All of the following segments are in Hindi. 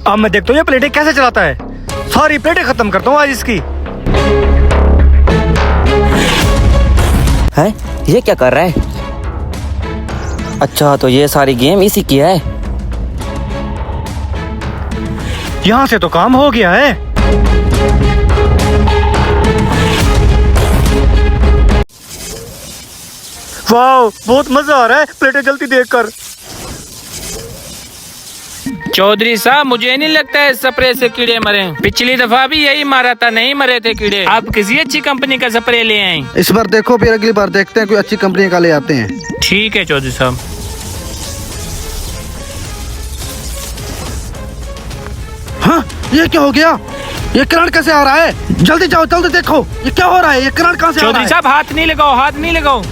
अब मैं देखता हूँ ये प्लेटें कैसे चलाता है। सारी प्लेटें खत्म करता हूँ आज इसकी। है ये क्या कर रहा है? अच्छा तो ये सारी गेम इसी की है। यहाँ से तो काम हो गया है। वाह बहुत मजा आ रहा है प्लेटें जलती देखकर। चौधरी साहब मुझे नहीं लगता है स्प्रे से कीड़े मरे। पिछली दफा भी यही मारा था, नहीं मरे थे कीड़े। आप किसी अच्छी कंपनी का स्प्रे ले आए। इस बार देखो फिर अगली बार देखते हैं कोई अच्छी कंपनी का ले आते हैं। ठीक है चौधरी साहब। हाँ ये क्या हो गया? ये करंट कैसे आ रहा है? जल्दी जाओ जल्दी देखो ये क्या हो रहा है। ये करंट कहाँ से आ रहा चौधरी है? साहब हाथ नहीं लगाओ, हाथ नहीं लगाओ।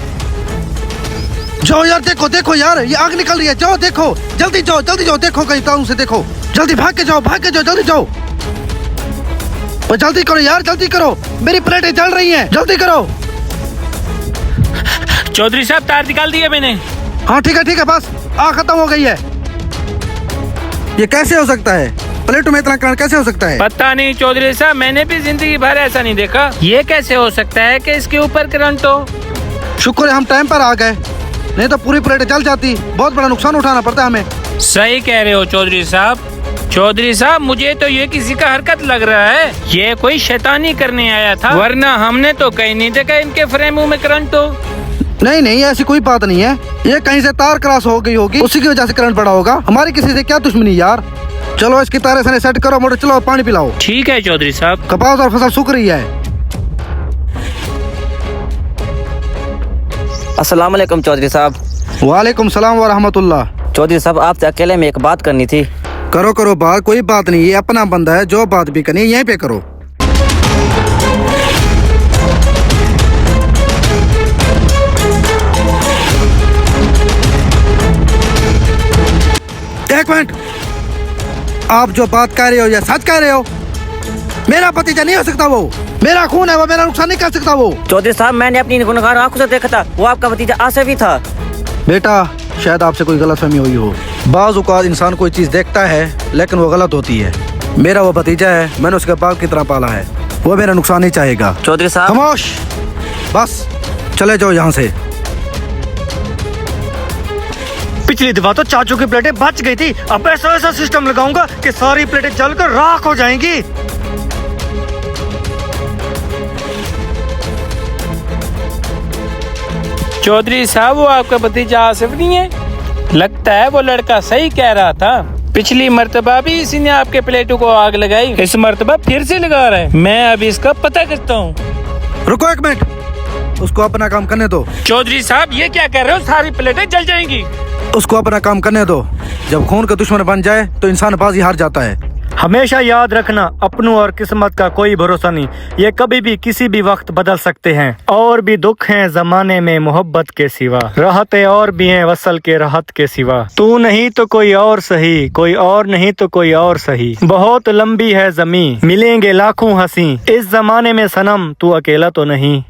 जाओ यार देखो देखो यार ये आग निकल रही है। जाओ देखो जल्दी जाओ देखो कहीं तारों से देखो। जल्दी भाग के जाओ जल्दी जाओ। और जल्दी करो यार जल्दी करो, मेरी प्लेटें जल रही हैं। जल्दी करो। चौधरी साहब तार निकाल दिया मैंने। हाँ ठीक है बस आग खत्म हो गई है। ये कैसे हो सकता है? प्लेटों में इतना करंट कैसे हो सकता है? पता नहीं चौधरी साहब, मैंने भी जिंदगी भर ऐसा नहीं देखा। ये कैसे हो सकता है कि इसके ऊपर करंट हो। शुक्र है हम टाइम पर आ गए, नहीं तो पूरी प्लेटें जल जाती। बहुत बड़ा नुकसान उठाना पड़ता है हमें। सही कह रहे हो चौधरी साहब। चौधरी साहब मुझे तो ये किसी का हरकत लग रहा है। ये कोई शैतानी करने आया था, वरना हमने तो कहीं नहीं देखा इनके फ्रेमों में करंट हो। नहीं ऐसी कोई बात नहीं है। ये कहीं से तार क्रॉस हो गई होगी, उसी की वजह से करंट पड़ा होगा। हमारी किसी से क्या दुश्मनी यार। चलो इसकी तारे सने सेट करो, मोटर चलाओ, पानी पिलाओ। ठीक है चौधरी साहब। कपास और फसल सूख रही है। अस्सलाम वालेकुम चौधरी साहब। वालेकुम सलाम व रहमतुल्लाह। चौधरी साहब आपसे अकेले में एक बात करनी थी। करो बात, कोई बात नहीं। ये अपना बंदा है, जो बात भी करनी है यहीं पे करो। एक मिनट, आप जो बात कह रहे हो या सच कह रहे हो? मेरा भतीजा नहीं हो सकता, वो मेरा खून है, वो मेरा नुकसान नहीं कर सकता। वो चौधरी साहब मैंने अपनी गुनहगार आंखों से देखा था, वो आपका भतीजा आसिफ ही था। बेटा शायद आपसे कोई गलतफहमी हुई हो। बाज़ औक़ात इंसान कोई चीज़ देखता है लेकिन वो गलत होती है। मेरा वो भतीजा है, मैंने उसके बाप की तरह पाला है, वो मेरा नुकसान नहीं चाहेगा। चौधरी साहब खामोश, बस चले जाओ यहाँ से। पिछली दफा तो चाचू की प्लेटें बच गई थी, अब ऐसा सिस्टम लगाऊंगा कि सारी प्लेटें जलकर राख हो जाएंगी। चौधरी साहब वो आपका भतीजा आसिफ नहीं है? लगता है वो लड़का सही कह रहा था। पिछली मर्तबा भी इसी ने आपके प्लेटों को आग लगाई, इस मर्तबा फिर से लगा रहा है। मैं अभी इसका पता करता हूँ। रुको एक मिनट, उसको अपना काम करने दो। चौधरी साहब ये क्या कर रहे हो? सारी प्लेटें जल जाएंगी। उसको अपना काम करने दो। जब खून का दुश्मन बन जाए तो इंसान बाजी हार जाता है। हमेशा याद रखना, अपनों और किस्मत का कोई भरोसा नहीं, ये कभी भी किसी भी वक्त बदल सकते हैं। और भी दुख हैं जमाने में मोहब्बत के सिवा, राहतें और भी हैं वसल के राहत के सिवा। तू नहीं तो कोई और सही, कोई और नहीं तो कोई और सही। बहुत लंबी है जमीन, मिलेंगे लाखों हंसी, इस जमाने में सनम तू अकेला तो नहीं।